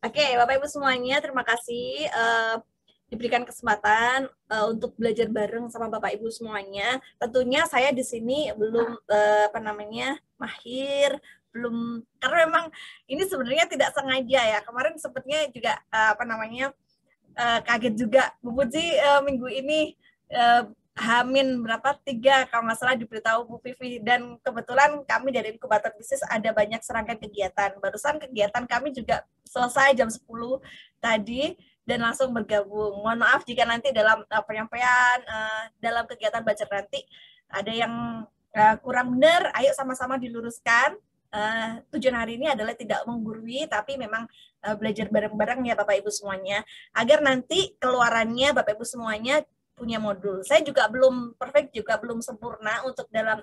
Oke, Bapak Ibu semuanya, terima kasih diberikan kesempatan untuk belajar bareng sama Bapak Ibu semuanya. Tentunya saya di sini belum mahir, belum, karena memang ini sebenarnya tidak sengaja ya. Kemarin sepertinya juga kaget juga Bu Puji minggu ini uh, Hamin berapa 3 kalau nggak salah diberitahu Bu Vivi, dan kebetulan kami dari inkubator bisnis ada banyak serangkaian kegiatan. Barusan kegiatan kami juga selesai jam 10 tadi dan langsung bergabung. Mohon maaf jika nanti dalam penyampaian dalam kegiatan belajar nanti ada yang kurang benar, ayo sama-sama diluruskan. Tujuan hari ini adalah tidak menggurui, tapi memang belajar bareng-bareng ya Bapak Ibu semuanya, agar nanti keluarannya Bapak Ibu semuanya punya modul. Saya juga belum perfect, juga belum sempurna untuk dalam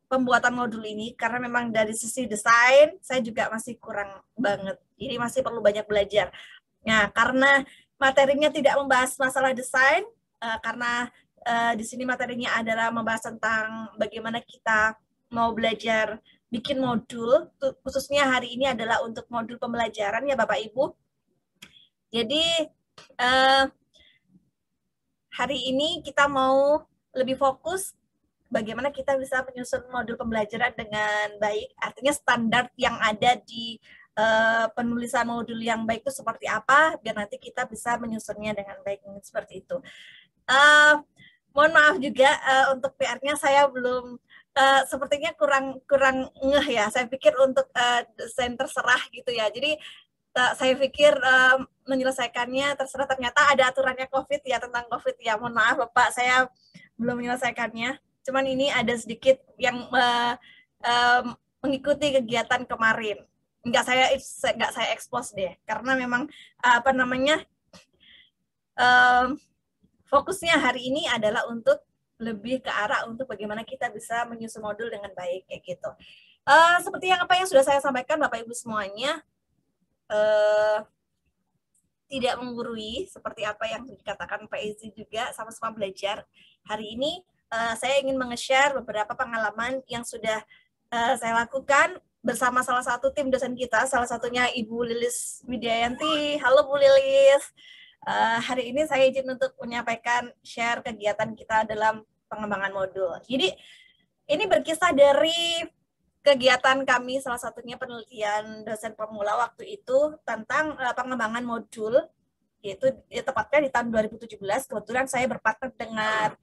pembuatan modul ini, karena memang dari sisi desain saya juga masih kurang banget. Jadi masih perlu banyak belajar. Nah, karena materinya tidak membahas masalah desain, karena di sini materinya adalah membahas tentang bagaimana kita mau belajar bikin modul, khususnya hari ini adalah untuk modul pembelajaran ya Bapak Ibu. Jadi hari ini kita mau lebih fokus bagaimana kita bisa menyusun modul pembelajaran dengan baik, artinya standar yang ada di penulisan modul yang baik itu seperti apa, biar nanti kita bisa menyusunnya dengan baik, seperti itu. Mohon maaf juga untuk PR-nya saya belum sepertinya kurang ngeh ya. Saya pikir untuk desain terserah gitu ya. Jadi saya pikir menyelesaikannya terserah, ternyata ada aturannya COVID ya, tentang COVID ya. Mohon maaf Bapak, saya belum menyelesaikannya. Cuman ini ada sedikit yang mengikuti kegiatan kemarin. Enggak saya expose deh, karena memang fokusnya hari ini adalah untuk lebih ke arah untuk bagaimana kita bisa menyusun modul dengan baik kayak gitu. Seperti apa yang sudah saya sampaikan Bapak Ibu semuanya, tidak menggurui, seperti apa yang dikatakan Pak Izzy juga, sama-sama belajar. Hari ini saya ingin menge-share beberapa pengalaman yang sudah saya lakukan bersama salah satu tim dosen kita, salah satunya Ibu Lilis Widiayanti. Halo Bu Lilis. Hari ini saya izin untuk menyampaikan share kegiatan kita dalam pengembangan modul. Jadi ini berkisah dari kegiatan kami, salah satunya penelitian dosen pemula waktu itu tentang pengembangan modul, yaitu tepatnya di tahun 2017. Kebetulan saya berpartner dengan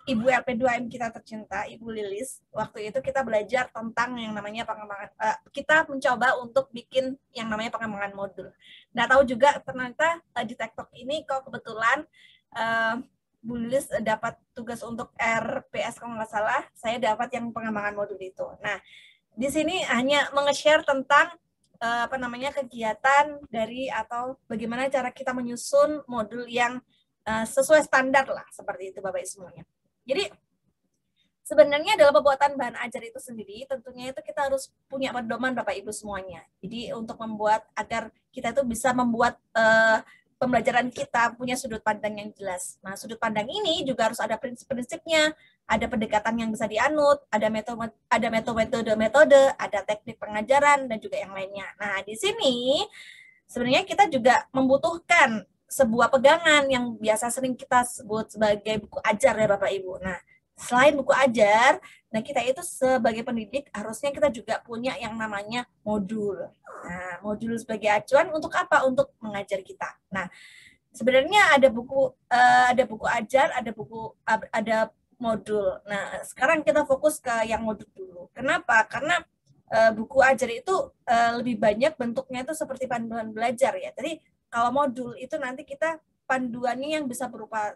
Ibu LP2M kita tercinta, Ibu Lilis. Waktu itu kita belajar tentang yang namanya pengembangan, kita mencoba untuk bikin yang namanya pengembangan modul. Nggak tahu juga ternyata di TikTok ini kok kebetulan Bu Lilis dapat tugas untuk RPS kalau nggak salah, saya dapat yang pengembangan modul itu. Nah, di sini hanya menge-share tentang kegiatan dari atau bagaimana cara kita menyusun modul yang sesuai standar lah, seperti itu Bapak Ibu semuanya. Jadi sebenarnya dalam pembuatan bahan ajar itu sendiri, tentunya itu kita harus punya pedoman Bapak Ibu semuanya. Jadi untuk membuat agar kita itu bisa membuat pembelajaran kita punya sudut pandang yang jelas. Nah, sudut pandang ini juga harus ada prinsip-prinsipnya, ada pendekatan yang bisa dianut, ada metode-metode, ada teknik pengajaran, dan juga yang lainnya. Nah, di sini sebenarnya kita juga membutuhkan sebuah pegangan yang biasa sering kita sebut sebagai buku ajar ya Bapak Ibu. Nah, selain buku ajar, nah kita itu sebagai pendidik harusnya kita juga punya yang namanya modul. Nah, modul sebagai acuan untuk apa? Untuk mengajar kita. Nah, sebenarnya ada buku ajar, ada modul. Nah, sekarang kita fokus ke yang modul dulu. Kenapa? Karena buku ajar itu lebih banyak bentuknya itu seperti panduan belajar ya. Jadi kalau modul itu nanti kita panduannya yang bisa berupa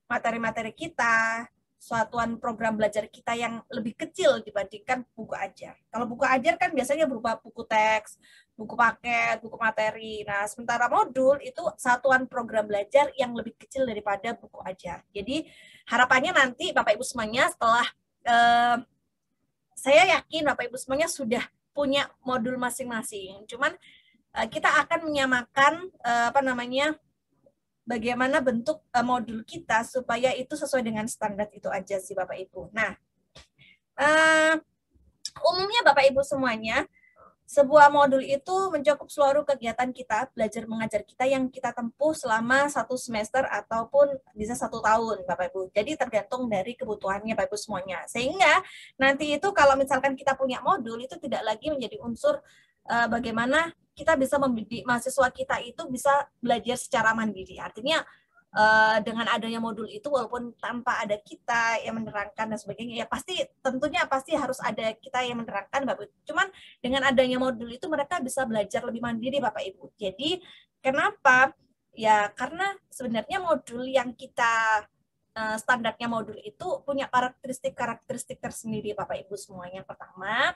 materi-materi kita, satuan program belajar kita yang lebih kecil dibandingkan buku ajar. Kalau buku ajar kan biasanya berupa buku teks, buku paket, buku materi. Nah, sementara modul itu satuan program belajar yang lebih kecil daripada buku ajar. Jadi, harapannya nanti Bapak Ibu semuanya setelah saya yakin Bapak Ibu semuanya sudah punya modul masing-masing. Cuman kita akan menyamakan bagaimana bentuk modul kita supaya itu sesuai dengan standar itu aja sih Bapak Ibu. Nah, umumnya Bapak Ibu semuanya, sebuah modul itu mencakup seluruh kegiatan kita, belajar mengajar kita yang kita tempuh selama 1 semester ataupun bisa 1 tahun, Bapak Ibu. Jadi tergantung dari kebutuhannya Bapak Ibu semuanya. Sehingga nanti itu kalau misalkan kita punya modul itu tidak lagi menjadi unsur bagaimana kita bisa mendidik mahasiswa kita itu bisa belajar secara mandiri. Artinya dengan adanya modul itu walaupun tanpa ada kita yang menerangkan dan sebagainya ya tentunya pasti harus ada kita yang menerangkan Bapak Ibu. Cuman dengan adanya modul itu mereka bisa belajar lebih mandiri Bapak Ibu. Jadi kenapa? Ya karena sebenarnya modul yang kita standarnya modul itu punya karakteristik tersendiri Bapak Ibu semua. Yang pertama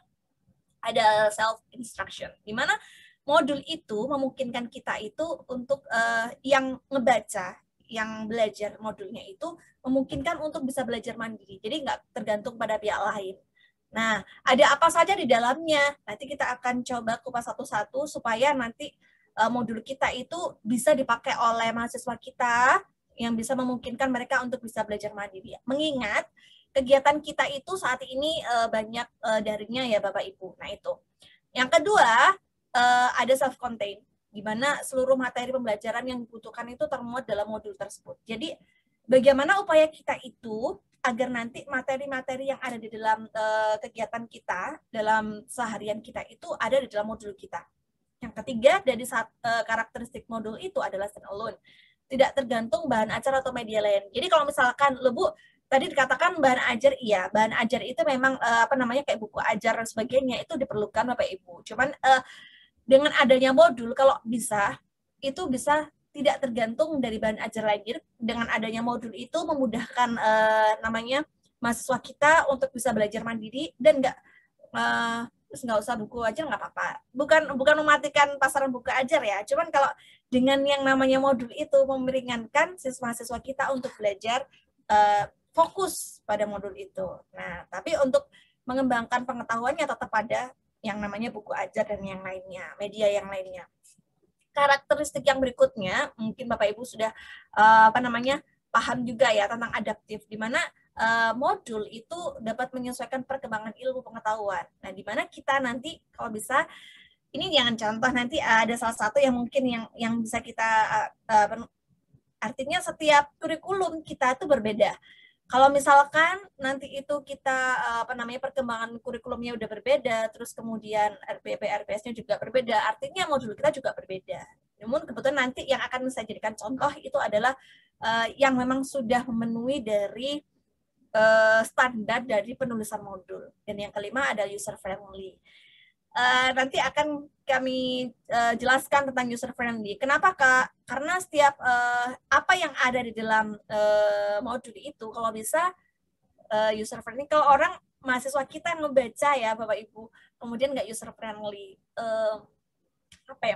ada self instruction, di mana modul itu memungkinkan kita itu untuk yang ngebaca, yang belajar modulnya itu memungkinkan untuk bisa belajar mandiri. Jadi nggak tergantung pada pihak lain. Nah, ada apa saja di dalamnya? Nanti kita akan coba kupas satu-satu supaya nanti modul kita itu bisa dipakai oleh mahasiswa kita yang bisa memungkinkan mereka untuk bisa belajar mandiri. Mengingat kegiatan kita itu saat ini banyak daringnya ya Bapak Ibu. Nah itu. Yang kedua, ada self-contained, di mana seluruh materi pembelajaran yang dibutuhkan itu termuat dalam modul tersebut. Jadi, bagaimana upaya kita itu agar nanti materi-materi yang ada di dalam kegiatan kita, dalam seharian kita itu ada di dalam modul kita. Yang ketiga, dari karakteristik modul itu adalah stand alone. Tidak tergantung bahan ajar atau media lain. Jadi kalau misalkan, Bu, tadi dikatakan bahan ajar, iya, bahan ajar itu memang kayak buku ajar dan sebagainya itu diperlukan Bapak Ibu. Cuman dengan adanya modul kalau bisa itu bisa tidak tergantung dari bahan ajar lagi. Dengan adanya modul itu memudahkan mahasiswa kita untuk bisa belajar mandiri dan nggak usah buku ajar nggak apa-apa. Bukan mematikan pasaran buku ajar ya. Cuman kalau dengan yang namanya modul itu meringankan siswa-siswa kita untuk belajar fokus pada modul itu. Nah, tapi untuk mengembangkan pengetahuannya tetap ada yang namanya buku ajar dan yang lainnya, media yang lainnya. Karakteristik yang berikutnya, mungkin Bapak Ibu sudah paham juga ya tentang adaptif, di mana modul itu dapat menyesuaikan perkembangan ilmu pengetahuan. Nah, di mana kita nanti kalau bisa, ini jangan contoh nanti ada salah satu yang mungkin yang bisa kita artinya setiap kurikulum kita itu berbeda. Kalau misalkan nanti itu kita perkembangan kurikulumnya udah berbeda, terus kemudian RPP RPS-nya juga berbeda, artinya modul kita juga berbeda. Namun kebetulan nanti yang akan saya jadikan contoh itu adalah yang memang sudah memenuhi dari standar dari penulisan modul. Dan yang kelima ada user friendly. Nanti akan kami jelaskan tentang user friendly. Kenapa Kak? Karena setiap apa yang ada di dalam modul itu kalau bisa user friendly. Kalau orang mahasiswa kita ngebaca ya Bapak Ibu, kemudian nggak user friendly,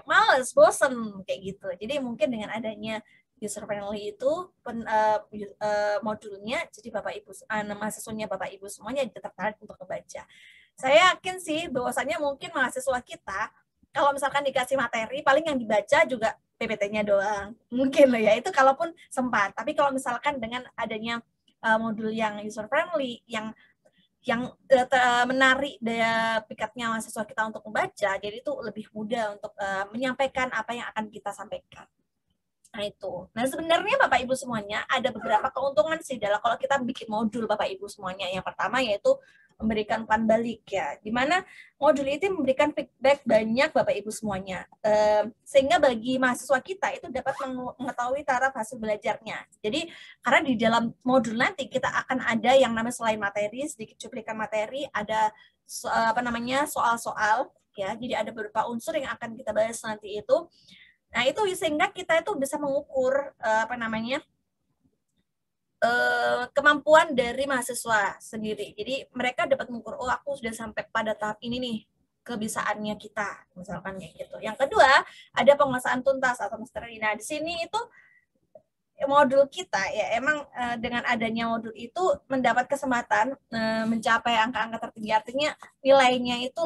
males, bosen kayak gitu. Jadi mungkin dengan adanya user friendly itu modulnya, jadi Bapak Ibu mahasiswanya Bapak Ibu semuanya tertarik untuk membaca. Saya yakin sih bahwasanya mungkin mahasiswa kita kalau misalkan dikasih materi paling yang dibaca juga PPT-nya doang. Mungkin loh ya, itu kalaupun sempat. Tapi kalau misalkan dengan adanya modul yang user friendly yang menarik daya pikatnya mahasiswa kita untuk membaca, jadi itu lebih mudah untuk menyampaikan apa yang akan kita sampaikan. Nah itu. Nah sebenarnya Bapak Ibu semuanya ada beberapa keuntungan sih dalam kalau kita bikin modul Bapak Ibu semuanya. Yang pertama yaitu memberikan umpan balik ya, dimana modul itu memberikan feedback banyak Bapak Ibu semuanya, sehingga bagi mahasiswa kita itu dapat mengetahui taraf hasil belajarnya. Jadi karena di dalam modul nanti kita akan ada yang namanya selain materi, sedikit cuplikan materi, ada soal-soal ya, jadi ada beberapa unsur yang akan kita bahas nanti itu. Nah itu sehingga kita itu bisa mengukur kemampuan dari mahasiswa sendiri. Jadi mereka dapat mengukur, oh aku sudah sampai pada tahap ini nih kebisaannya kita, misalkan kayak gitu. Yang kedua, ada penguasaan tuntas atau mastery. Nah, di sini itu modul kita ya emang dengan adanya modul itu mendapat kesempatan mencapai angka-angka tertinggi, artinya nilainya itu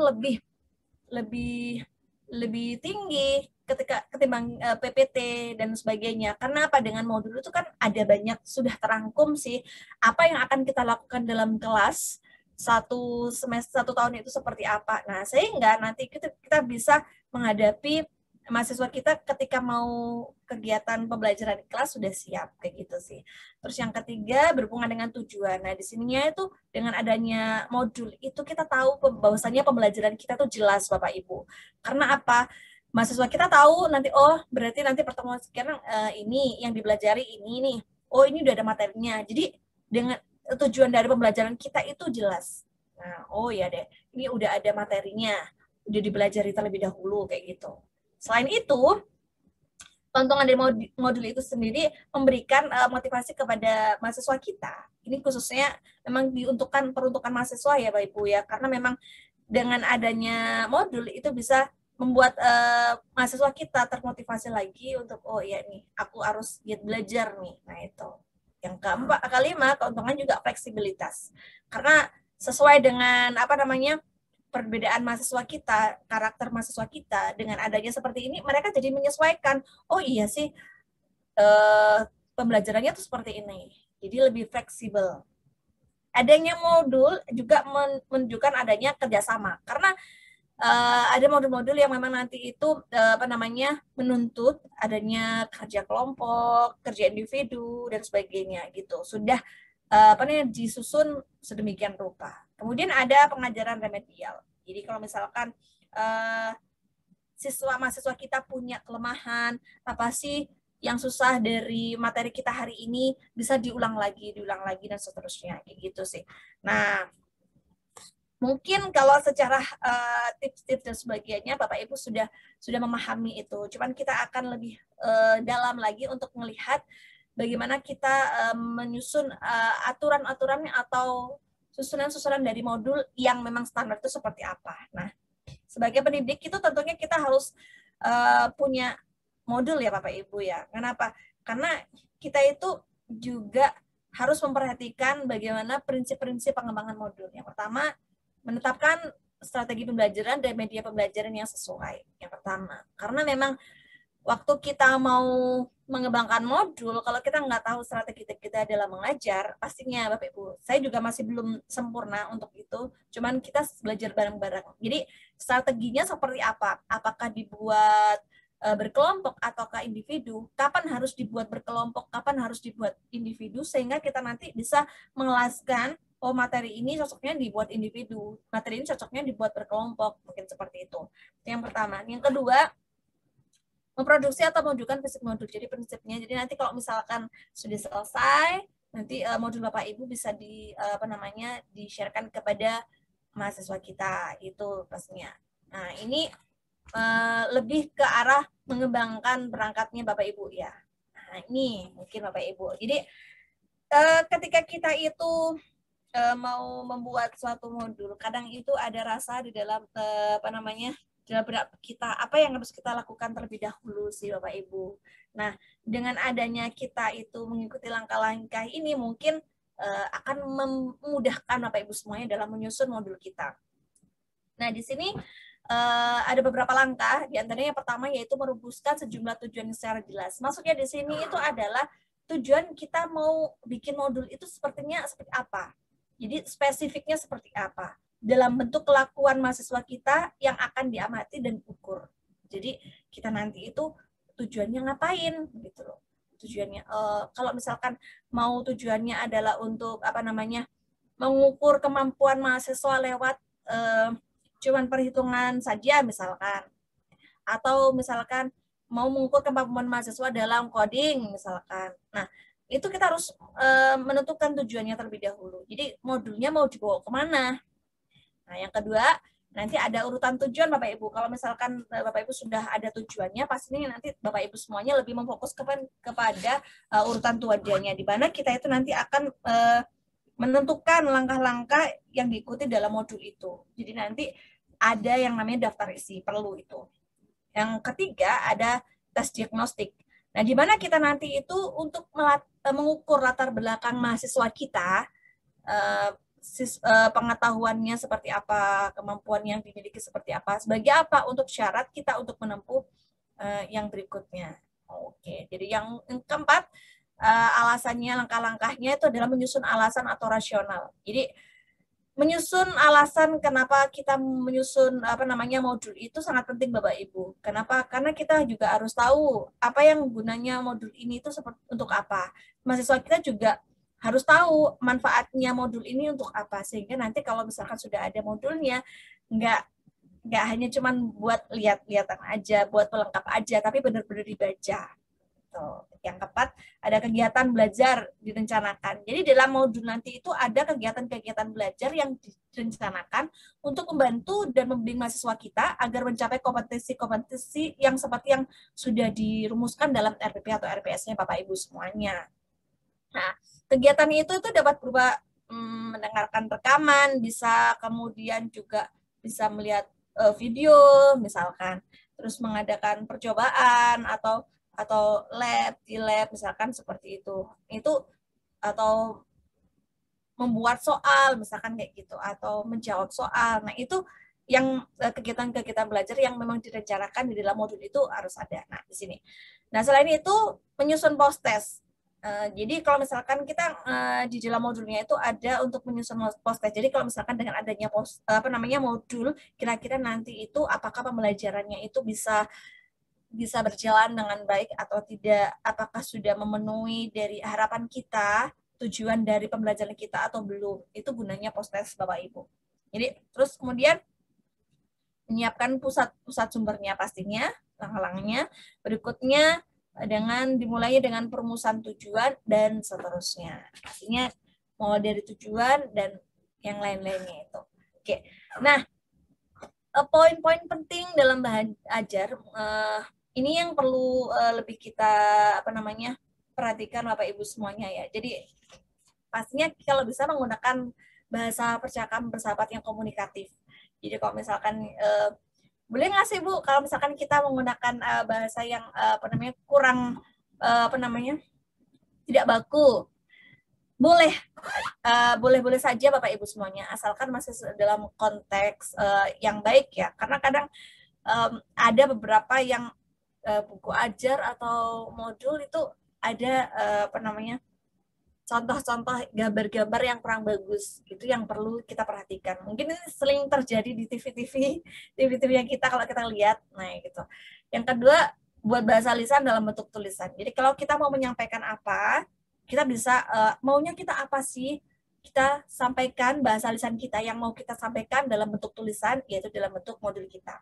lebih tinggi ketimbang PPT dan sebagainya. Karena apa? Dengan modul itu kan ada banyak sudah terangkum sih apa yang akan kita lakukan dalam kelas satu semester, 1 tahun itu seperti apa. Nah, sehingga nanti kita bisa menghadapi mahasiswa kita ketika mau kegiatan pembelajaran di kelas sudah siap, kayak gitu sih. Terus yang ketiga berhubungan dengan tujuan. Nah, di sininya itu dengan adanya modul itu kita tahu bahwasannya pembelajaran kita tuh jelas, Bapak Ibu. Karena apa? Mahasiswa kita tahu nanti, oh berarti nanti pertemuan sekarang ini yang dipelajari ini nih. Oh, ini udah ada materinya. Jadi dengan tujuan dari pembelajaran kita itu jelas. Nah, oh ya deh, ini udah ada materinya, udah dipelajari terlebih dahulu kayak gitu. Selain itu, keuntungan dari modul itu sendiri memberikan motivasi kepada mahasiswa kita. Ini khususnya memang peruntukan mahasiswa ya Bapak Ibu ya, karena memang dengan adanya modul itu bisa membuat mahasiswa kita termotivasi lagi untuk oh iya nih aku harus giat belajar nih. Nah itu. Yang kelima, keuntungan juga fleksibilitas. Karena sesuai dengan perbedaan mahasiswa kita, karakter mahasiswa kita, dengan adanya seperti ini, mereka jadi menyesuaikan. Oh iya sih, pembelajarannya tuh seperti ini. Jadi lebih fleksibel. Adanya modul juga menunjukkan adanya kerjasama. Karena ada modul-modul yang memang nanti itu menuntut adanya kerja kelompok, kerja individu dan sebagainya gitu. Sudah disusun sedemikian rupa. Kemudian ada pengajaran remedial. Jadi kalau misalkan mahasiswa kita punya kelemahan, apa sih yang susah dari materi kita hari ini bisa diulang lagi dan seterusnya kayak gitu sih. Nah, mungkin kalau secara tips-tips dan sebagainya Bapak Ibu sudah memahami itu. Cuman kita akan lebih dalam lagi untuk melihat bagaimana kita menyusun aturan-aturannya atau susunan-susunan dari modul yang memang standar itu seperti apa. Nah, sebagai pendidik itu tentunya kita harus punya modul ya Bapak Ibu ya. Kenapa? Karena kita itu juga harus memperhatikan bagaimana prinsip-prinsip pengembangan modul. Yang pertama, menetapkan strategi pembelajaran dan media pembelajaran yang sesuai. Yang pertama, karena memang waktu kita mau mengembangkan modul, kalau kita nggak tahu strategi kita dalam mengajar, pastinya Bapak Ibu, saya juga masih belum sempurna untuk itu, cuman kita belajar bareng-bareng. Jadi strateginya seperti apa? Apakah dibuat berkelompok ataukah individu? Kapan harus dibuat berkelompok? Kapan harus dibuat individu? Sehingga kita nanti bisa mengelaskan, oh materi ini cocoknya dibuat individu, materi ini cocoknya dibuat berkelompok, mungkin seperti itu. Yang pertama. Yang kedua, memproduksi atau mewujudkan fisik modul. Jadi prinsipnya, jadi nanti kalau misalkan sudah selesai, nanti modul Bapak Ibu bisa di-sharekan kepada mahasiswa kita, itu pastinya. Nah, ini lebih ke arah mengembangkan perangkatnya Bapak Ibu ya. Nah, ini mungkin Bapak Ibu. Jadi ketika kita itu mau membuat suatu modul, kadang itu ada rasa di dalam dalam benak kita apa yang harus kita lakukan terlebih dahulu sih Bapak Ibu. Nah, dengan adanya kita itu mengikuti langkah-langkah ini mungkin akan memudahkan Bapak Ibu semuanya dalam menyusun modul kita. Nah, di sini ada beberapa langkah, di antaranya yang pertama yaitu merumuskan sejumlah tujuan secara jelas. Maksudnya di sini itu adalah tujuan kita mau bikin modul itu sepertinya seperti apa. Jadi spesifiknya seperti apa dalam bentuk kelakuan mahasiswa kita yang akan diamati dan ukur. Jadi kita nanti itu tujuannya ngapain gitu loh. Tujuannya kalau misalkan mau tujuannya adalah untuk mengukur kemampuan mahasiswa lewat cuman perhitungan saja misalkan, atau misalkan mau mengukur kemampuan mahasiswa dalam coding misalkan. Nah, itu kita harus menentukan tujuannya terlebih dahulu. Jadi modulnya mau dibawa kemana. Nah, yang kedua, nanti ada urutan tujuan Bapak Ibu. Kalau misalkan Bapak Ibu sudah ada tujuannya, pastinya nanti Bapak Ibu semuanya lebih memfokus kepada urutan tujuannya, di mana kita itu nanti akan menentukan langkah-langkah yang diikuti dalam modul itu. Jadi nanti ada yang namanya daftar isi, perlu itu. Yang ketiga ada tes diagnostik. Nah, di mana kita nanti itu untuk mengukur latar belakang mahasiswa kita, pengetahuannya seperti apa, kemampuan yang dimiliki seperti apa, sebagai apa untuk syarat kita untuk menempuh yang berikutnya. Oke, jadi yang keempat, alasannya, langkah-langkahnya itu adalah menyusun alasan atau rasional. Jadi menyusun alasan kenapa kita menyusun modul itu sangat penting Bapak Ibu. Kenapa? Karena kita juga harus tahu apa yang gunanya modul ini itu untuk apa. Mahasiswa kita juga harus tahu manfaatnya modul ini untuk apa, sehingga nanti kalau misalkan sudah ada modulnya, nggak hanya cuman buat lihat-lihatan aja, buat pelengkap aja, tapi benar-benar dibaca. Yang keempat, ada kegiatan belajar direncanakan. Jadi dalam modul nanti itu ada kegiatan-kegiatan belajar yang direncanakan untuk membantu dan membimbing mahasiswa kita agar mencapai kompetensi-kompetensi yang seperti yang sudah dirumuskan dalam RPP atau RPS-nya Bapak Ibu semuanya. Nah, kegiatan itu dapat berupa mendengarkan rekaman, bisa kemudian juga bisa melihat video misalkan, terus mengadakan percobaan atau di lab misalkan seperti itu atau membuat soal misalkan kayak gitu atau menjawab soal. Nah, itu yang kegiatan-kegiatan belajar yang memang direncanakan di dalam modul itu harus ada. Nah, di sini. Nah, selain itu menyusun post test. Jadi kalau misalkan kita di dalam modulnya itu ada untuk menyusun post test. Jadi kalau misalkan dengan adanya modul, kira-kira nanti itu apakah pembelajarannya itu bisa berjalan dengan baik atau tidak, apakah sudah memenuhi dari harapan kita, tujuan dari pembelajaran kita atau belum. Itu gunanya post test Bapak Ibu. Jadi terus kemudian menyiapkan pusat sumbernya pastinya, langkah-langkahnya. Berikutnya dimulai dengan perumusan tujuan dan seterusnya. Pastinya mulai dari tujuan dan yang lain-lainnya itu. Oke. Nah, poin-poin penting dalam bahan ajar ini yang perlu lebih kita perhatikan Bapak Ibu semuanya ya. Jadi pastinya kalau bisa menggunakan bahasa percakapan bersahabat yang komunikatif. Jadi kalau misalkan boleh nggak sih Bu kalau misalkan kita menggunakan bahasa yang kurang tidak baku? Boleh, boleh-boleh saja Bapak Ibu semuanya, asalkan masih dalam konteks yang baik ya. Karena kadang ada beberapa yang buku ajar atau modul itu ada contoh-contoh gambar-gambar yang kurang bagus, itu yang perlu kita perhatikan. Mungkin ini sering terjadi di TV-TV yang kita kalau kita lihat. Nah, gitu. Yang kedua, buat bahasa lisan dalam bentuk tulisan. Jadi kalau kita mau menyampaikan apa, kita bisa maunya kita apa sih? Kita sampaikan bahasa lisan kita yang mau kita sampaikan dalam bentuk tulisan, yaitu dalam bentuk modul kita.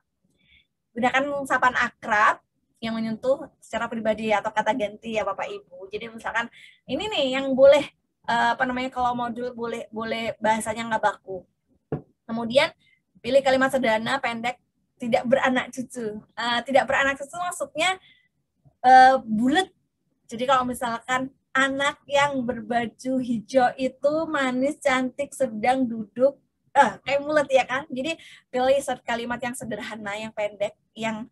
Gunakan sapaan akrab yang menyentuh secara pribadi atau kata ganti ya Bapak Ibu. Jadi misalkan ini nih yang boleh kalau modul boleh bahasanya nggak baku. Kemudian pilih kalimat sederhana, pendek, tidak beranak cucu. Tidak beranak cucu maksudnya bulat. Jadi kalau misalkan anak yang berbaju hijau itu manis, cantik, sedang duduk, kayak mulut ya kan. Jadi pilih kalimat yang sederhana, yang pendek, yang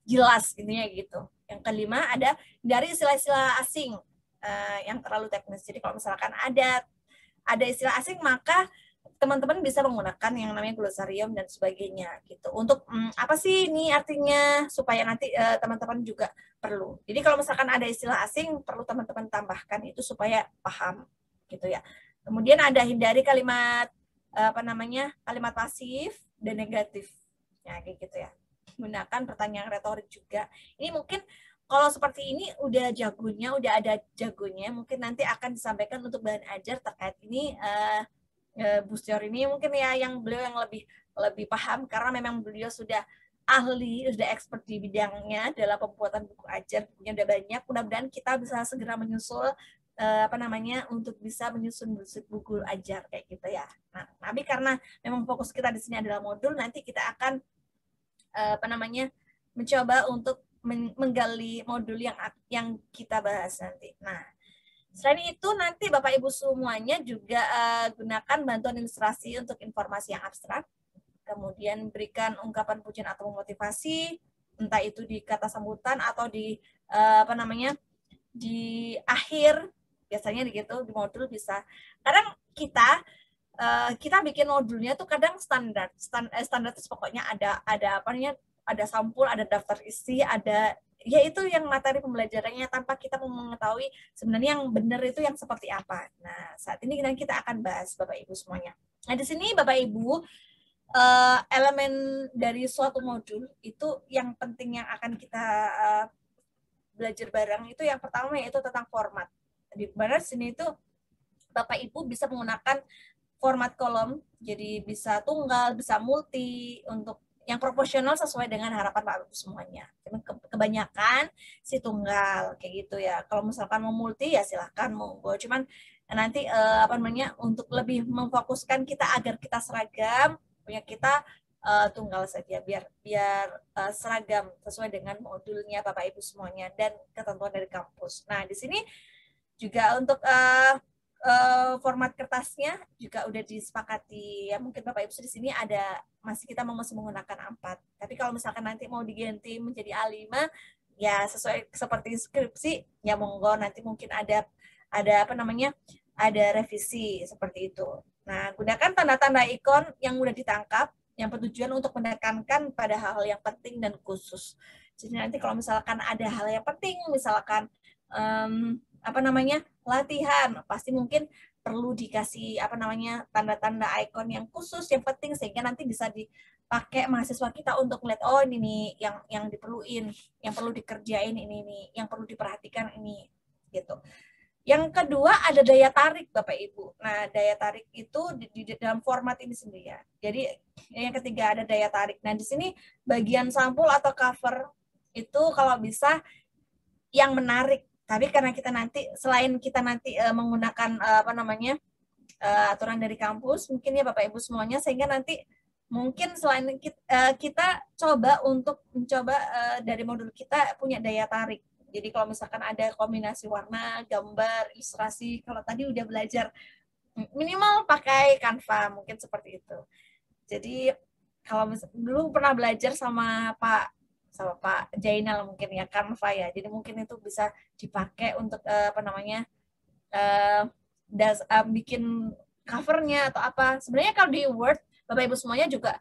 jelas intinya gitu. Yang kelima ada dari istilah-istilah asing yang terlalu teknis. Jadi kalau misalkan ada istilah asing, maka teman-teman bisa menggunakan yang namanya glosarium dan sebagainya gitu. Untuk apa sih ini artinya, supaya nanti teman-teman juga perlu. Jadi kalau misalkan ada istilah asing, perlu teman-teman tambahkan itu supaya paham gitu ya. Kemudian ada hindari kalimat kalimat pasif dan negatif. Ya kayak gitu ya. Gunakan pertanyaan retorik juga. Ini mungkin kalau seperti ini udah ada jagonya, mungkin nanti akan disampaikan untuk bahan ajar terkait ini Bu Stior ini mungkin ya beliau yang lebih paham, karena memang beliau sudah ahli, sudah expert di bidangnya dalam pembuatan buku ajar. Bukunya udah banyak. Mudah-mudahan kita bisa segera menyusul untuk bisa menyusun buku ajar kayak gitu ya. Nah, tapi karena memang fokus kita di sini adalah modul, nanti kita akan mencoba untuk menggali modul yang kita bahas nanti. Nah, selain itu nanti Bapak Ibu semuanya juga gunakan bantuan ilustrasi untuk informasi yang abstrak. Kemudian berikan ungkapan pujian atau memotivasi, entah itu di kata sambutan atau di di akhir, biasanya gitu di modul bisa. Kadang kita bikin modulnya tuh kadang standar itu pokoknya ada sampul, ada daftar isi, ada ya itu yang materi pembelajarannya, tanpa kita mengetahui sebenarnya yang benar itu yang seperti apa. Nah, saat ini kita akan bahas Bapak Ibu semuanya. Nah, di sini Bapak Ibu, elemen dari suatu modul itu yang penting yang akan kita belajar bareng itu yang pertama yaitu tentang format. Di mana sini itu Bapak Ibu bisa menggunakan format kolom, jadi bisa tunggal, bisa multi, untuk yang proporsional sesuai dengan harapan Pak Ibu semuanya. Kebanyakan si tunggal kayak gitu ya. Kalau misalkan mau multi ya silahkan monggo. Cuman nanti apa namanya untuk lebih memfokuskan kita agar kita seragam, punya kita tunggal saja biar biar seragam sesuai dengan modulnya Bapak Ibu semuanya dan ketentuan dari kampus. Nah, di sini juga untuk format kertasnya juga udah disepakati ya, mungkin Bapak Ibu di sini ada kita masih menggunakan A4, tapi kalau misalkan nanti mau diganti menjadi A5 ya sesuai seperti skripsi ya monggo, nanti mungkin ada apa namanya ada revisi seperti itu. Nah, gunakan tanda-tanda ikon yang mudah ditangkap yang bertujuan untuk menekankan pada hal-hal yang penting dan khusus. Jadi nanti kalau misalkan ada hal yang penting, misalkan apa namanya latihan, pasti mungkin perlu dikasih apa namanya tanda-tanda ikon yang khusus yang penting sehingga nanti bisa dipakai mahasiswa kita untuk melihat oh ini nih yang diperluin, yang perlu dikerjain ini nih, yang perlu diperhatikan ini gitu. Yang kedua ada daya tarik Bapak Ibu. Nah, daya tarik itu di dalam format ini sendiri ya. Jadi yang ketiga ada daya tarik. Nah, di sini bagian sampul atau cover itu kalau bisa yang menarik. Tapi karena kita nanti selain kita nanti menggunakan apa namanya aturan dari kampus, mungkin ya Bapak Ibu semuanya, sehingga nanti mungkin selain kita coba untuk mencoba dari modul kita punya daya tarik. Jadi kalau misalkan ada kombinasi warna, gambar, ilustrasi, kalau tadi udah belajar minimal pakai Canva, mungkin seperti itu. Jadi kalau dulu pernah belajar sama Pak Jainal mungkin ya Canva ya. Jadi mungkin itu bisa dipakai untuk apa namanya bikin covernya atau apa. Sebenarnya kalau di Word Bapak Ibu semuanya juga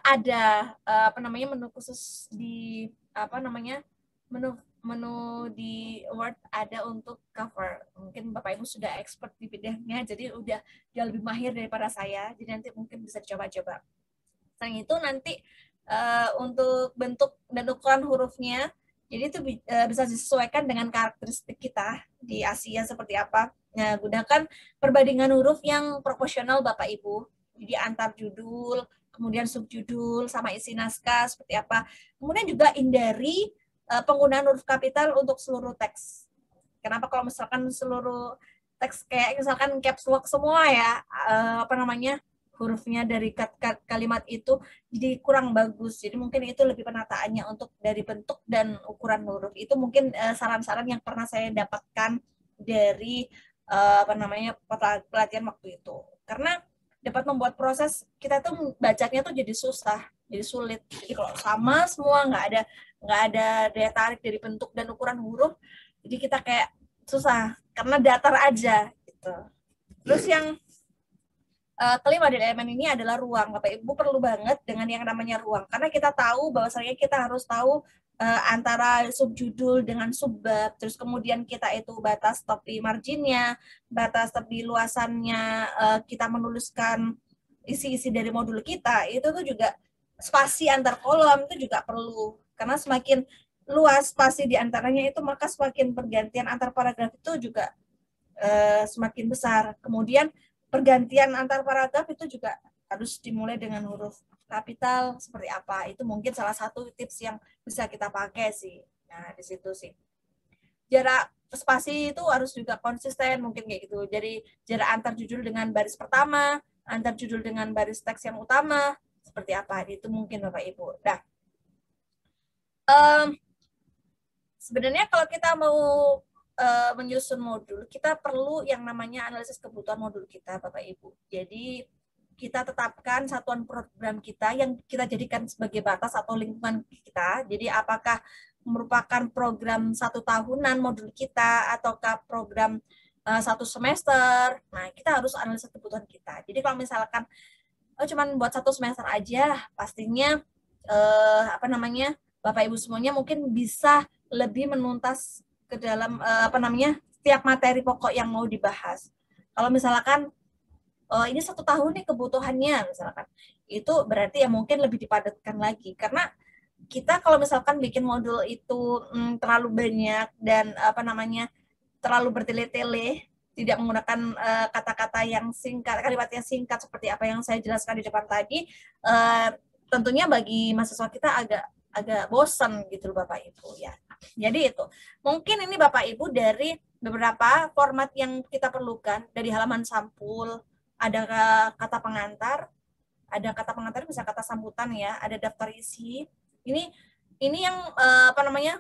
ada apa namanya menu khusus di apa namanya menu di Word ada untuk cover. Mungkin Bapak Ibu sudah expert di bidangnya, jadi udah jauh lebih mahir daripada saya. Jadi nanti mungkin bisa dicoba-coba. Selain itu nanti untuk bentuk dan ukuran hurufnya, jadi itu bisa disesuaikan dengan karakteristik kita di Asia seperti apa. Nah, gunakan perbandingan huruf yang proporsional Bapak Ibu. Jadi antar judul, kemudian subjudul, sama isi naskah seperti apa. Kemudian juga hindari penggunaan huruf kapital untuk seluruh teks. Kenapa kalau misalkan seluruh teks kayak misalkan caps lock semua ya, apa namanya, hurufnya dari kalimat itu jadi kurang bagus. Jadi mungkin itu lebih penataannya untuk dari bentuk dan ukuran huruf. Itu mungkin saran-saran yang pernah saya dapatkan dari apa namanya pelatihan waktu itu. Karena dapat membuat proses kita tuh bacanya tuh jadi susah, jadi sulit. Jadi kalau sama semua nggak ada daya tarik dari bentuk dan ukuran huruf, jadi kita kayak susah karena datar aja gitu. Terus yang kelima dari elemen ini adalah ruang. Bapak Ibu perlu banget dengan yang namanya ruang, karena kita tahu bahwasanya kita harus tahu antara subjudul dengan subbab, terus kemudian kita itu batas tepi marginnya, batas tepi luasannya, kita menuliskan isi-isi dari modul kita, itu tuh juga spasi antar kolom itu juga perlu, karena semakin luas spasi di antaranya itu maka semakin pergantian antar paragraf itu juga semakin besar. Kemudian pergantian antar paragraf itu juga harus dimulai dengan huruf kapital seperti apa. Itu mungkin salah satu tips yang bisa kita pakai sih. Nah, di situ sih. Jarak spasi itu harus juga konsisten mungkin kayak gitu. Jadi jarak antar judul dengan baris pertama, antar judul dengan baris teks yang utama, seperti apa. Itu mungkin Bapak Ibu. Nah, sebenarnya kalau kita mau menyusun modul, kita perlu yang namanya analisis kebutuhan modul kita, Bapak Ibu. Jadi kita tetapkan satuan program kita yang kita jadikan sebagai batas atau lingkungan kita. Jadi apakah merupakan program 1 tahunan modul kita ataukah program 1 semester. Nah, kita harus analisis kebutuhan kita. Jadi kalau misalkan cuman buat 1 semester aja, pastinya apa namanya Bapak Ibu semuanya mungkin bisa lebih menuntas ke dalam apa namanya setiap materi pokok yang mau dibahas. Kalau misalkan oh ini 1 tahun nih kebutuhannya misalkan, itu berarti ya mungkin lebih dipadatkan lagi, karena kita kalau misalkan bikin modul itu terlalu banyak dan apa namanya terlalu bertele-tele, tidak menggunakan kata-kata yang singkat, kalimat yang singkat seperti apa yang saya jelaskan di depan tadi, tentunya bagi mahasiswa kita agak agak bosan gitu Bapak Ibu ya. Jadi itu mungkin ini Bapak Ibu dari beberapa format yang kita perlukan dari halaman sampul, ada kata pengantar, bisa kata sambutan ya, ada daftar isi. Ini yang apa namanya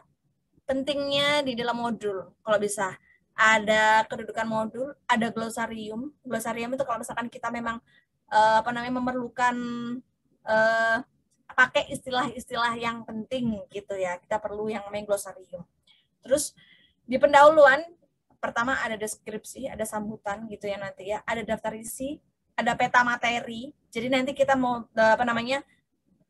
pentingnya di dalam modul. Kalau bisa ada kedudukan modul, ada glosarium. Glosarium itu kalau misalkan kita memang apa namanya memerlukan uh, pakai istilah-istilah yang penting gitu ya, kita perlu yang namanya glosarium. Terus di pendahuluan pertama ada deskripsi, ada sambutan gitu ya nanti ya, ada daftar isi, ada peta materi. Jadi nanti kita mau apa namanya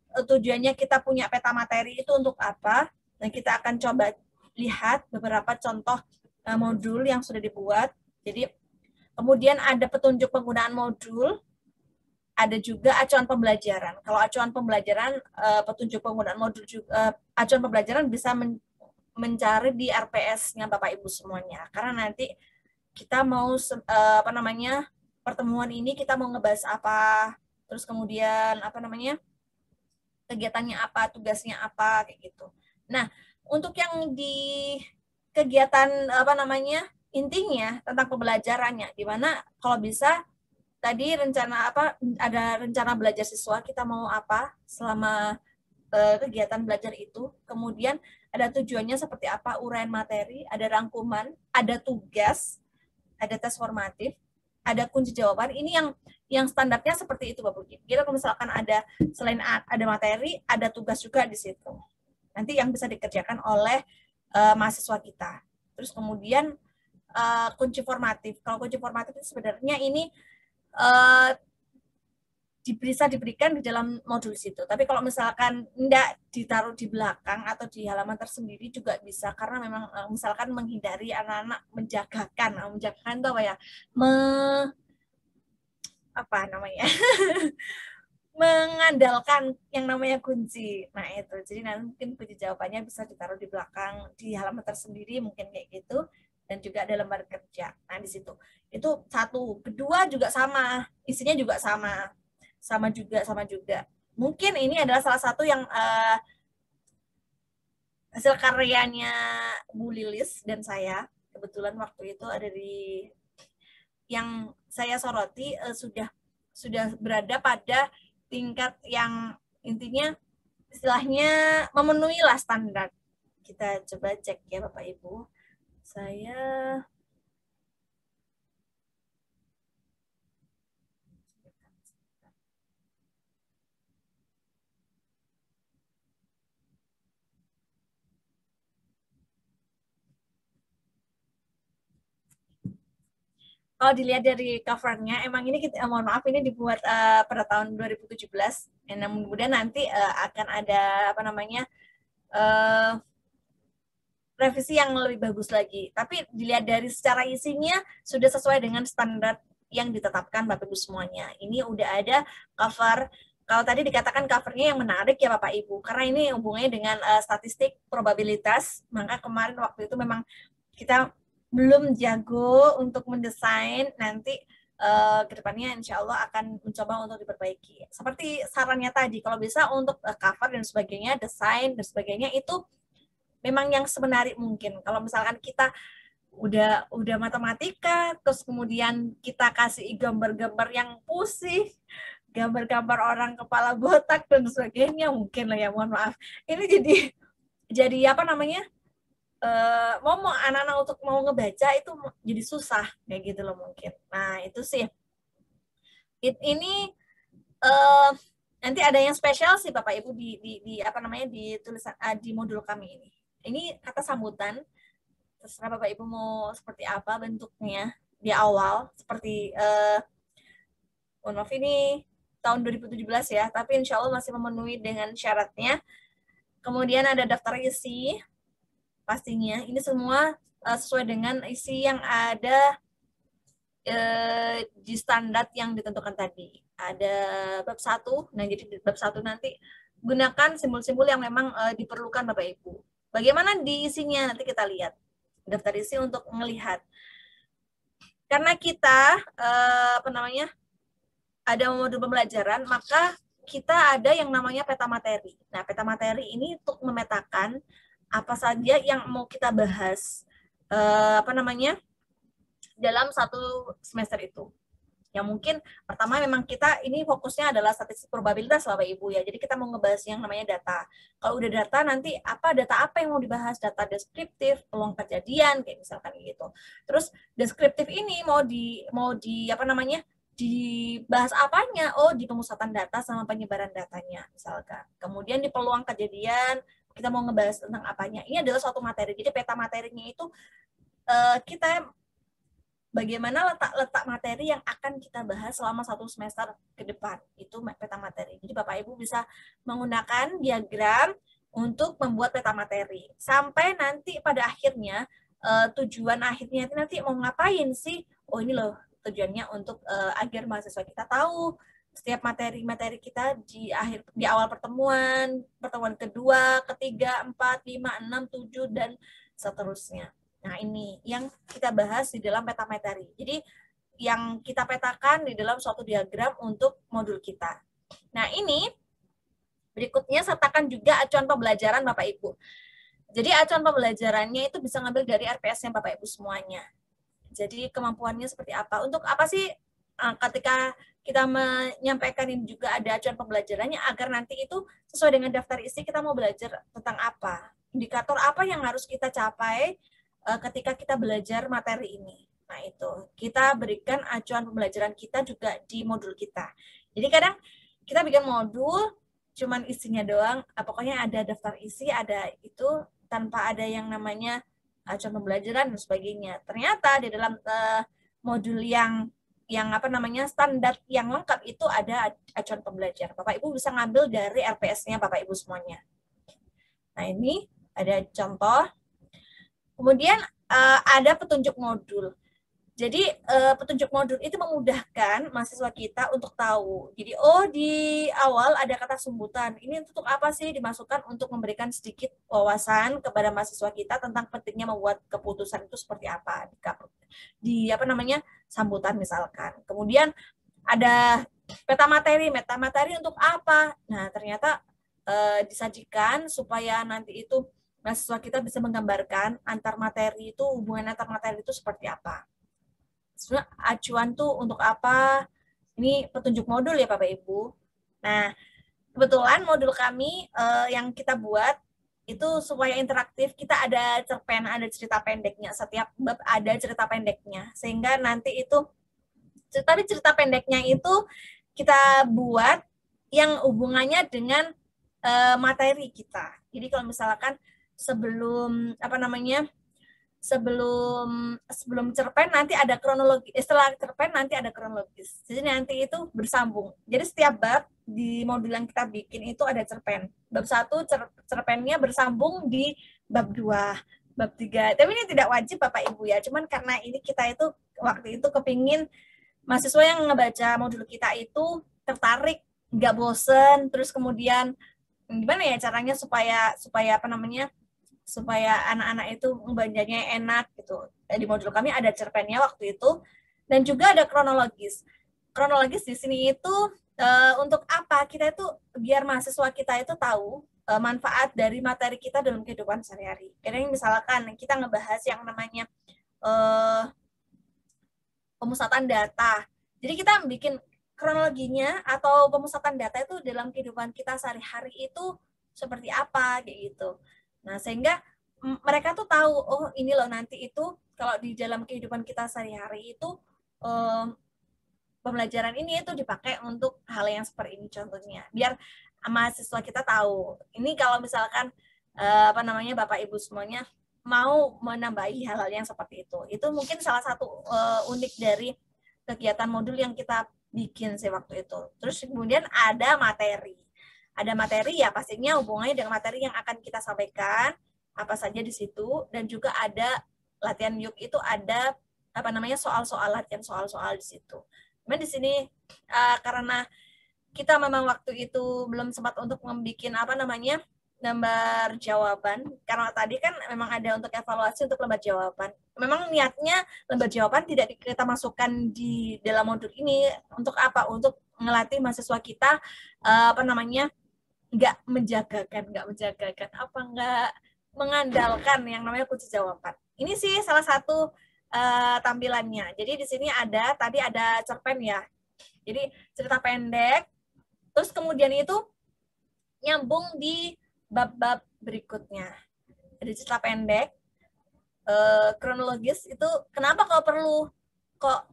tujuannya kita punya peta materi itu untuk apa? Dan kita akan coba lihat beberapa contoh modul yang sudah dibuat. Jadi kemudian ada petunjuk penggunaan modul, ada juga acuan pembelajaran. Kalau acuan pembelajaran, petunjuk penggunaan modul juga, acuan pembelajaran bisa mencari di RPS-nya Bapak Ibu semuanya. Karena nanti kita mau apa namanya pertemuan ini kita mau ngebahas apa, terus kemudian apa namanya kegiatannya apa, tugasnya apa kayak gitu. Nah, untuk yang di kegiatan apa namanya intinya tentang pembelajarannya, di mana kalau bisa tadi rencana apa ada rencana belajar siswa kita mau apa selama kegiatan belajar itu, kemudian ada tujuannya seperti apa, uraian materi, ada rangkuman, ada tugas, ada tes formatif, ada kunci jawaban. Ini yang standarnya seperti itu Bapak Ibu. Jadi kalau misalkan ada selain ada materi, ada tugas juga di situ. Nanti yang bisa dikerjakan oleh mahasiswa kita. Terus kemudian kunci formatif. Kalau kunci formatif itu sebenarnya ini bisa diberikan di dalam modul situ. Tapi kalau misalkan tidak ditaruh di belakang atau di halaman tersendiri juga bisa, karena memang misalkan menghindari anak-anak menjagakan itu apa ya? Apa namanya? Mengandalkan yang namanya kunci. Nah, itu. Jadi nanti mungkin kunci jawabannya bisa ditaruh di belakang di halaman tersendiri mungkin kayak gitu, dan juga ada lembar kerja. Nah, di situ. Itu satu. Kedua juga sama, isinya juga sama. Sama juga. Mungkin ini adalah salah satu yang hasil karyanya Bu Lilis dan saya. Kebetulan waktu itu ada di yang saya soroti sudah berada pada tingkat yang intinya istilahnya memenuhi lah standar. Kita coba cek ya Bapak Ibu. Saya kalau dilihat dari covernya, emang ini kita mohon maaf ini dibuat pada tahun 2017. Dan kemudian nanti akan ada apa namanya revisi yang lebih bagus lagi. Tapi dilihat dari secara isinya sudah sesuai dengan standar yang ditetapkan Bapak Ibu semuanya. Ini udah ada cover. Kalau tadi dikatakan covernya yang menarik ya Bapak Ibu, karena ini hubungannya dengan statistik probabilitas. Maka kemarin waktu itu memang kita belum jago untuk mendesain, nanti kedepannya insya Allah akan mencoba untuk diperbaiki. Seperti sarannya tadi, kalau bisa untuk cover dan sebagainya, desain dan sebagainya itu memang yang semenarik mungkin. Kalau misalkan kita udah matematika, terus kemudian kita kasih gambar-gambar yang pusing, gambar-gambar orang kepala botak dan sebagainya, mungkin lah ya, mohon maaf. Ini jadi apa namanya? Mau anak-anak untuk mau ngebaca itu jadi susah kayak gitu loh mungkin. Nah itu sih. Ini nanti ada yang spesial sih Bapak Ibu di apa namanya di tulisan di modul kami ini. Ini kata sambutan. Terserah Bapak Ibu mau seperti apa bentuknya di awal, seperti maaf ini tahun 2017 ya, tapi insya Allah masih memenuhi dengan syaratnya. Kemudian ada daftar isi, pastinya ini semua sesuai dengan isi yang ada di standar yang ditentukan tadi. Ada bab 1, nah jadi di bab 1 nanti gunakan simbol-simbol yang memang diperlukan Bapak Ibu. Bagaimana diisinya nanti kita lihat. Daftar isi untuk melihat. Karena kita ada modul pembelajaran, maka kita ada yang namanya peta materi. Nah, peta materi ini untuk memetakan apa saja yang mau kita bahas dalam satu semester itu. Yang mungkin pertama memang kita ini fokusnya adalah statistik probabilitas Bapak Ibu ya. Jadi kita mau ngebahas yang namanya data. Kalau udah data nanti data apa yang mau dibahas? Data deskriptif, peluang kejadian kayak misalkan gitu. Terus deskriptif ini mau dibahas apanya? Oh, di pemusatan data sama penyebaran datanya misalkan. Kemudian di peluang kejadian kita mau ngebahas tentang apanya. Ini adalah suatu materi. Jadi peta materinya itu kita bagaimana letak-letak materi yang akan kita bahas selama satu semester ke depan. Itu peta materi. Jadi Bapak Ibu bisa menggunakan diagram untuk membuat peta materi. Sampai nanti pada akhirnya, tujuan akhirnya nanti mau ngapain sih? Oh ini loh tujuannya untuk agar mahasiswa kita tahu setiap materi-materi kita di awal pertemuan kedua, ketiga, 4, 5, 6, 7, dan seterusnya. Nah, ini yang kita bahas di dalam peta materi. Jadi, yang kita petakan di dalam suatu diagram untuk modul kita. Nah, ini berikutnya sertakan juga acuan pembelajaran Bapak Ibu. Jadi, acuan pembelajarannya itu bisa ngambil dari RPS-nya Bapak Ibu semuanya. Jadi, kemampuannya seperti apa? Untuk apa sih ketika kita menyampaikan ini juga ada acuan pembelajarannya agar nanti itu sesuai dengan daftar isi kita mau belajar tentang apa? Indikator apa yang harus kita capai ketika kita belajar materi ini. Nah, itu. Kita berikan acuan pembelajaran kita juga di modul kita. Jadi kadang kita bikin modul, cuman isinya doang, pokoknya ada daftar isi, ada itu, tanpa ada yang namanya acuan pembelajaran dan sebagainya. Ternyata di dalam modul yang standar yang lengkap itu ada acuan pembelajaran. Bapak Ibu bisa ngambil dari RPS-nya Bapak Ibu semuanya. Nah, ini ada contoh. Kemudian ada petunjuk modul. Jadi petunjuk modul itu memudahkan mahasiswa kita untuk tahu. Jadi di awal ada kata sumbutan. Ini untuk apa sih? Dimasukkan untuk memberikan sedikit wawasan kepada mahasiswa kita tentang pentingnya membuat keputusan itu seperti apa di sambutan misalkan. Kemudian ada peta materi untuk apa? Nah, ternyata disajikan supaya nanti itu mahasiswa kita bisa menggambarkan hubungan antar materi itu seperti apa. Sebenarnya acuan tuh untuk apa? Ini petunjuk modul ya Bapak Ibu. Nah, kebetulan modul kami yang kita buat itu supaya interaktif, kita ada cerpen, ada cerita pendeknya. Setiap bab ada cerita pendeknya. Sehingga nanti itu, cerita pendeknya itu kita buat yang hubungannya dengan materi kita. Jadi kalau misalkan sebelum cerpen nanti ada kronologi, setelah cerpen nanti ada kronologis. Jadi nanti itu bersambung. Jadi setiap bab di modul yang kita bikin itu ada cerpen. Bab 1 cerpennya bersambung di bab 2, bab 3. Tapi ini tidak wajib Bapak Ibu ya. Cuman karena ini kita itu waktu itu kepingin mahasiswa yang ngebaca modul kita itu tertarik, nggak bosen, terus kemudian gimana ya caranya supaya anak-anak itu membacanya enak gitu. Di modul kami ada cerpennya waktu itu, dan juga ada kronologis. Kronologis di sini itu untuk apa? Kita itu biar mahasiswa kita itu tahu manfaat dari materi kita dalam kehidupan sehari-hari. Kadang misalkan kita ngebahas yang namanya pemusatan data. Jadi kita bikin kronologinya atau pemusatan data itu dalam kehidupan kita sehari-hari itu seperti apa kayak gitu. Nah, sehingga mereka tuh tahu, oh ini loh nanti itu kalau di dalam kehidupan kita sehari-hari itu pembelajaran ini itu dipakai untuk hal yang seperti ini contohnya. Biar mahasiswa kita tahu. Ini kalau misalkan Bapak Ibu semuanya mau menambahi hal-hal yang seperti itu. Itu mungkin salah satu unik dari kegiatan modul yang kita bikin sih waktu itu. Terus kemudian ada materi. Ada materi ya pastinya hubungannya dengan materi yang akan kita sampaikan, apa saja di situ, dan juga ada latihan yuk itu ada apa namanya soal-soal latihan soal-soal di situ. Cuman di sini karena kita memang waktu itu belum sempat untuk membuat apa namanya lembar jawaban, karena tadi kan memang ada untuk evaluasi untuk lembar jawaban. Memang niatnya lembar jawaban tidak kita masukkan di dalam modul ini untuk apa? Untuk ngelatih mahasiswa kita apa namanya nggak mengandalkan yang namanya kunci jawaban. Ini sih salah satu tampilannya. Jadi di sini tadi ada cerpen ya. Jadi cerita pendek. Terus kemudian itu nyambung di bab-bab berikutnya. Jadi cerita pendek, kronologis itu kenapa kok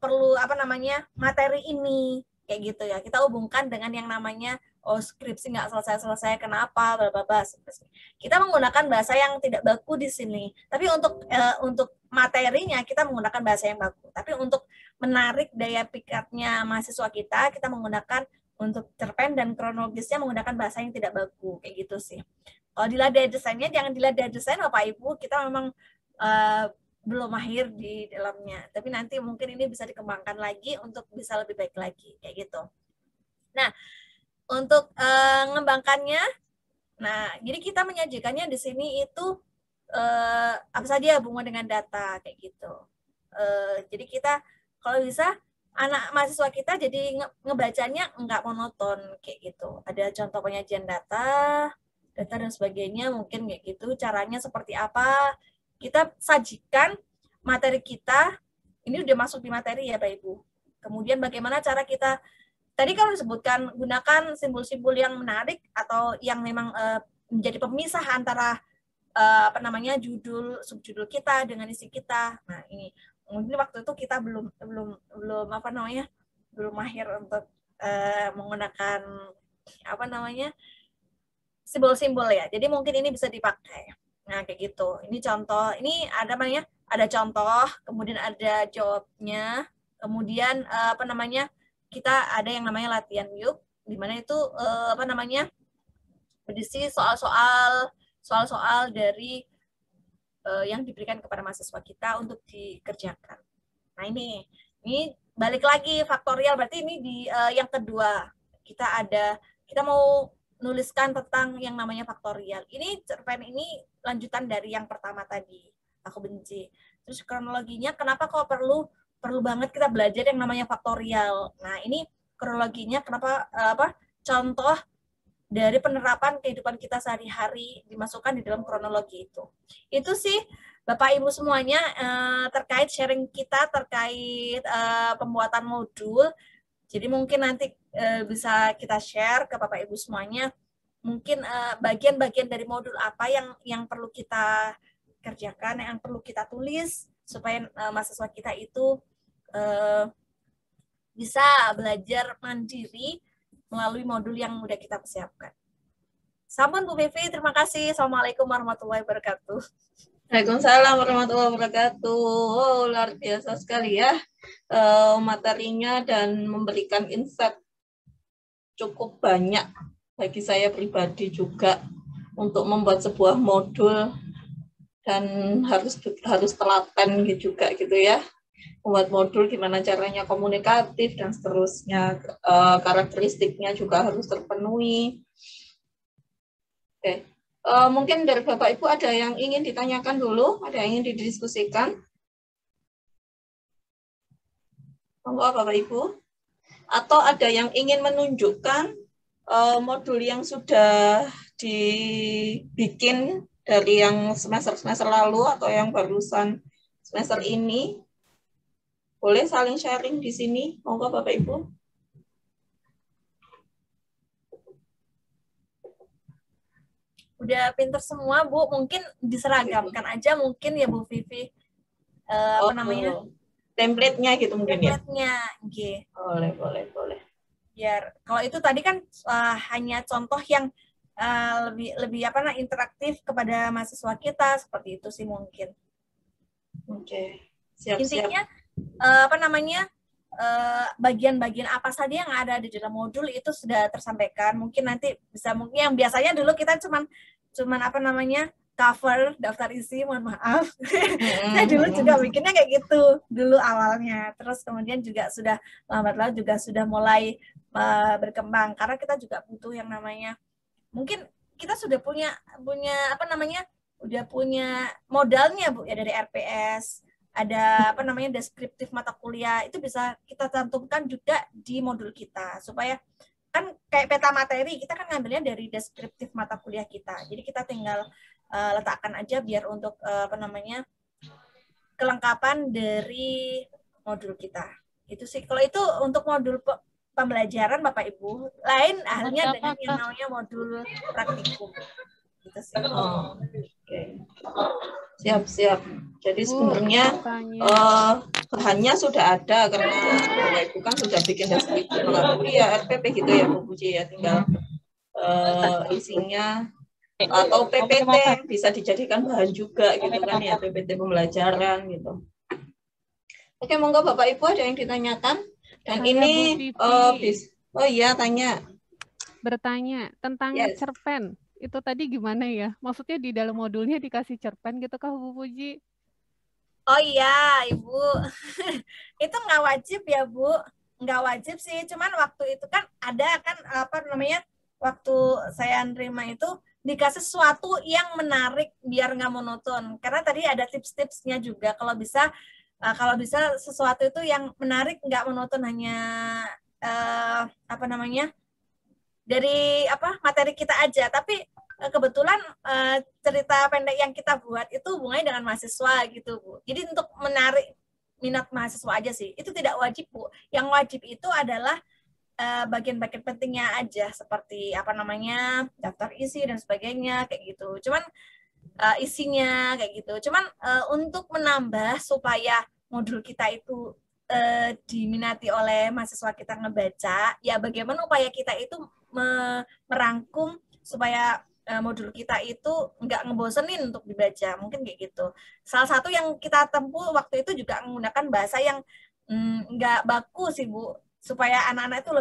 perlu apa namanya materi ini kayak gitu ya. Kita hubungkan dengan yang namanya skripsi nggak selesai kenapa bla bla bla. Kita menggunakan bahasa yang tidak baku di sini. Tapi untuk materinya kita menggunakan bahasa yang baku. Tapi untuk menarik daya pikatnya mahasiswa kita menggunakan untuk cerpen dan kronologisnya menggunakan bahasa yang tidak baku kayak gitu sih. Kalau dilihat dari desainnya, jangan dilihat dari desain Bapak Ibu, kita memang belum mahir di dalamnya. Tapi nanti mungkin ini bisa dikembangkan lagi untuk bisa lebih baik lagi kayak gitu. Nah, untuk mengembangkannya, nah jadi kita menyajikannya di sini itu apa saja hubungan dengan data kayak gitu. Jadi kita kalau bisa anak mahasiswa kita jadi ngebacanya nggak monoton kayak gitu. Ada contoh penyajian data dan sebagainya mungkin kayak gitu. Caranya seperti apa? Kita sajikan materi kita. Ini udah masuk di materi ya Pak Ibu. Kemudian bagaimana cara kita tadi kan disebutkan gunakan simbol-simbol yang menarik atau yang memang menjadi pemisah antara apa namanya judul subjudul kita dengan isi kita. Nah ini mungkin waktu itu kita belum apa namanya belum mahir untuk menggunakan apa namanya simbol-simbol ya. Jadi mungkin ini bisa dipakai. Nah kayak gitu. Ini contoh. Ini ada namanya ada contoh, kemudian ada jawabnya, kemudian apa namanya kita ada yang namanya latihan yuk, di mana itu apa namanya berisi soal-soal dari yang diberikan kepada mahasiswa kita untuk dikerjakan. Nah ini balik lagi faktorial, berarti ini di yang kedua kita mau nuliskan tentang yang namanya faktorial. Ini cerpen ini lanjutan dari yang pertama tadi, aku benci. Terus kronologinya kenapa kok perlu banget kita belajar yang namanya faktorial. Nah ini kronologinya kenapa contoh dari penerapan kehidupan kita sehari-hari dimasukkan di dalam kronologi itu. Itu sih Bapak Ibu semuanya terkait sharing kita terkait pembuatan modul. Jadi mungkin nanti bisa kita share ke Bapak Ibu semuanya. Mungkin bagian-bagian dari modul apa yang perlu kita kerjakan, yang perlu kita tulis supaya mahasiswa kita itu bisa belajar mandiri melalui modul yang sudah kita persiapkan. Sampun Bu Vivi, terima kasih. Assalamualaikum warahmatullahi wabarakatuh. Waalaikumsalam warahmatullahi wabarakatuh. Oh, luar biasa sekali ya materinya dan memberikan insight cukup banyak bagi saya pribadi juga untuk membuat sebuah modul dan harus telaten juga gitu ya. Membuat modul gimana caranya komunikatif dan seterusnya, karakteristiknya juga harus terpenuhi. Oke, mungkin dari Bapak Ibu ada yang ingin ditanyakan dulu, ada yang ingin didiskusikan? Monggo Bapak Ibu. Atau ada yang ingin menunjukkan modul yang sudah dibikin dari yang semester lalu atau yang barusan semester ini? Boleh saling sharing di sini, monggo Bapak Ibu. Udah pinter semua Bu, mungkin diseragamkan aja mungkin ya Bu Vivi. Apa namanya? Template-nya gitu mungkin ya? Template-nya, okay. Boleh. Biar kalau itu tadi kan hanya contoh yang lebih apa interaktif kepada mahasiswa kita, seperti itu sih mungkin. Oke. Siap. Intinya apa namanya bagian-bagian apa saja yang ada di dalam modul itu sudah tersampaikan. Mungkin nanti bisa mungkin yang biasanya dulu kita cuman apa namanya cover daftar isi, mohon maaf. Saya dulu juga bikinnya kayak gitu dulu awalnya. Terus kemudian juga sudah lambat laun juga sudah mulai berkembang karena kita juga butuh yang namanya, mungkin kita sudah punya apa namanya, udah punya modalnya Bu ya, dari RPS, ada apa namanya deskriptif mata kuliah, itu bisa kita cantumkan juga di modul kita supaya kan kayak peta materi kita kan ngambilnya dari deskriptif mata kuliah kita, jadi kita tinggal letakkan aja biar untuk apa namanya kelengkapan dari modul kita. Itu sih kalau itu untuk modul pembelajaran Bapak Ibu, lain halnya dengan yang namanya modul praktikum. Gitu sih. Okay. Siap. Jadi sebenarnya bahannya sudah ada karena Bapak Ibu kan sudah bikin deskripsi mata kuliah, RPP gitu ya Bu Puji ya, tinggal isinya atau PPT bisa dijadikan bahan juga gitu kan ya, PPT pembelajaran gitu. Oke, monggo Bapak Ibu ada yang ditanyakan? Dan ini oh iya tanya. Bertanya tentang cerpen. Itu tadi gimana ya? Maksudnya di dalam modulnya dikasih cerpen gitu kah Bu Puji? Oh iya, Ibu. Itu nggak wajib ya, Bu. Nggak wajib sih, cuman waktu itu kan ada kan apa namanya, waktu saya nerima itu dikasih sesuatu yang menarik biar nggak monoton. Karena tadi ada tips-tipsnya juga, kalau bisa sesuatu itu yang menarik, nggak monoton hanya apa namanya dari apa materi kita aja, tapi kebetulan cerita pendek yang kita buat itu hubungannya dengan mahasiswa gitu Bu. Jadi untuk menarik minat mahasiswa aja sih, itu tidak wajib Bu. Yang wajib itu adalah bagian-bagian pentingnya aja, seperti apa namanya daftar isi dan sebagainya kayak gitu. Cuman isinya kayak gitu. Cuman untuk menambah supaya modul kita itu diminati oleh mahasiswa kita ngebaca, ya bagaimana upaya kita itu merangkum supaya modul kita itu nggak ngebosenin untuk dibaca, mungkin kayak gitu. Salah satu yang kita tempuh waktu itu juga menggunakan bahasa yang nggak baku sih Bu, supaya anak-anak itu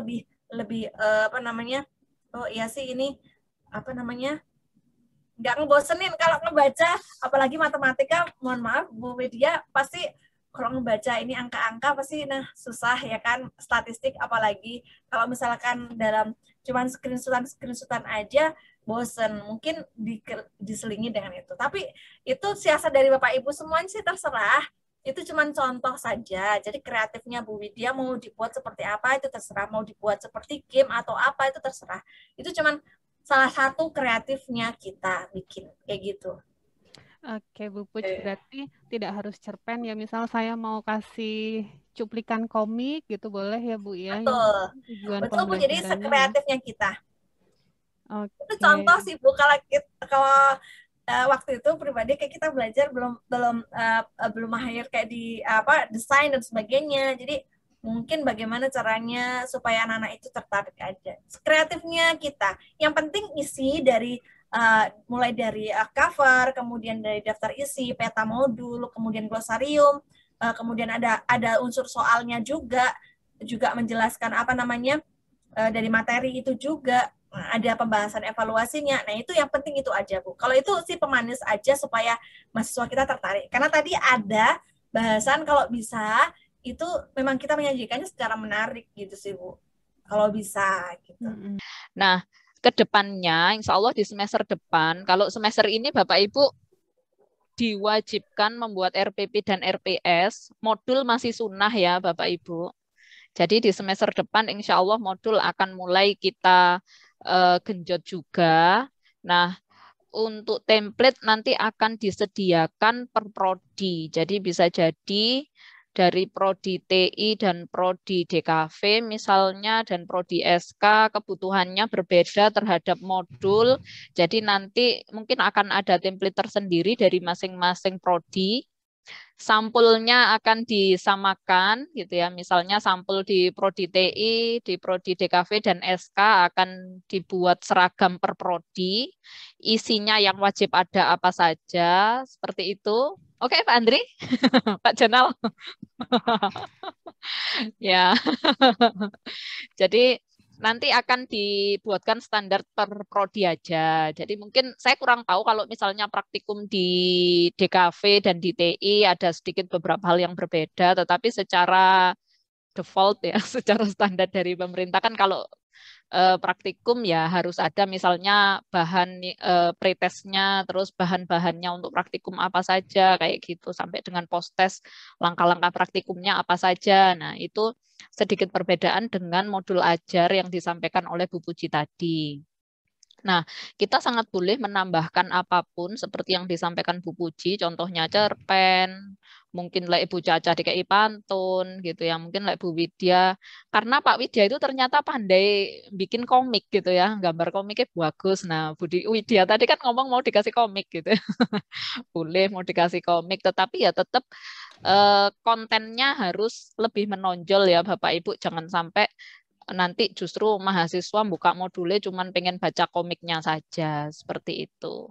lebih apa namanya, oh iya sih ini apa namanya, nggak ngebosenin kalau ngebaca, apalagi matematika, mohon maaf Bu Media, pasti kalau ngebaca ini angka-angka pasti susah ya kan, statistik apalagi kalau misalkan dalam cuman screenshotan aja bosen, mungkin diselingi dengan itu. Tapi itu siasat dari Bapak Ibu semuanya sih, terserah. Itu cuman contoh saja. Jadi kreatifnya Bu Widya mau dibuat seperti apa itu terserah, mau dibuat seperti game atau apa itu terserah. Itu cuman salah satu kreatifnya kita bikin kayak gitu. Oke Bu Puji, berarti tidak harus cerpen ya, misal saya mau kasih cuplikan komik gitu boleh ya Bu ya? Betul Bu, jadi sekreatifnya kita. Oke. Itu contoh sih Bu, kalau waktu itu pribadi kayak kita belajar belum mahir kayak di apa desain dan sebagainya, jadi mungkin bagaimana caranya supaya anak-anak itu tertarik aja. Kreatifnya kita, yang penting isi dari mulai dari cover, kemudian dari daftar isi, peta modul, kemudian glosarium, kemudian ada unsur soalnya juga menjelaskan apa namanya dari materi itu juga ada pembahasan evaluasinya. Nah itu yang penting itu aja Bu. Kalau itu sih pemanis aja supaya mahasiswa kita tertarik. Karena tadi ada bahasan kalau bisa itu memang kita menyajikannya secara menarik gitu sih Bu. Kalau bisa gitu. Nah, ke depannya insya Allah di semester depan, kalau semester ini Bapak Ibu diwajibkan membuat RPP dan RPS, modul masih sunnah ya Bapak Ibu. Jadi di semester depan insya Allah modul akan mulai kita genjot juga. Nah, untuk template nanti akan disediakan per prodi. Jadi bisa jadi dari prodi TI dan prodi DKV misalnya dan prodi SK kebutuhannya berbeda terhadap modul. Jadi nanti mungkin akan ada template tersendiri dari masing-masing prodi. Sampulnya akan disamakan gitu ya. Misalnya sampul di prodi TI, di prodi DKV dan SK akan dibuat seragam per prodi. Isinya yang wajib ada apa saja, seperti itu. Oke, Pak Andri? Pak Jenal. Ya. Jadi nanti akan dibuatkan standar per prodi aja. Jadi mungkin saya kurang tahu kalau misalnya praktikum di DKV dan di TI ada sedikit beberapa hal yang berbeda, tetapi secara default ya, secara standar dari pemerintah kan kalau praktikum ya harus ada misalnya bahan pretestnya, terus bahan-bahannya untuk praktikum apa saja kayak gitu sampai dengan post-test langkah-langkah praktikumnya apa saja. Nah, itu sedikit perbedaan dengan modul ajar yang disampaikan oleh Bu Puji tadi. Nah, kita sangat boleh menambahkan apapun seperti yang disampaikan Bu Puji, contohnya cerpen, mungkin lah Ibu Caca DKI pantun gitu ya, mungkin lah Bu Widya. Karena Pak Widya itu ternyata pandai bikin komik gitu ya, gambar komiknya bagus. Nah, Bu Widya tadi kan ngomong mau dikasih komik gitu. Boleh mau dikasih komik, tetapi ya tetap kontennya harus lebih menonjol ya Bapak Ibu, jangan sampai nanti justru mahasiswa buka modulnya cuman pengen baca komiknya saja, seperti itu.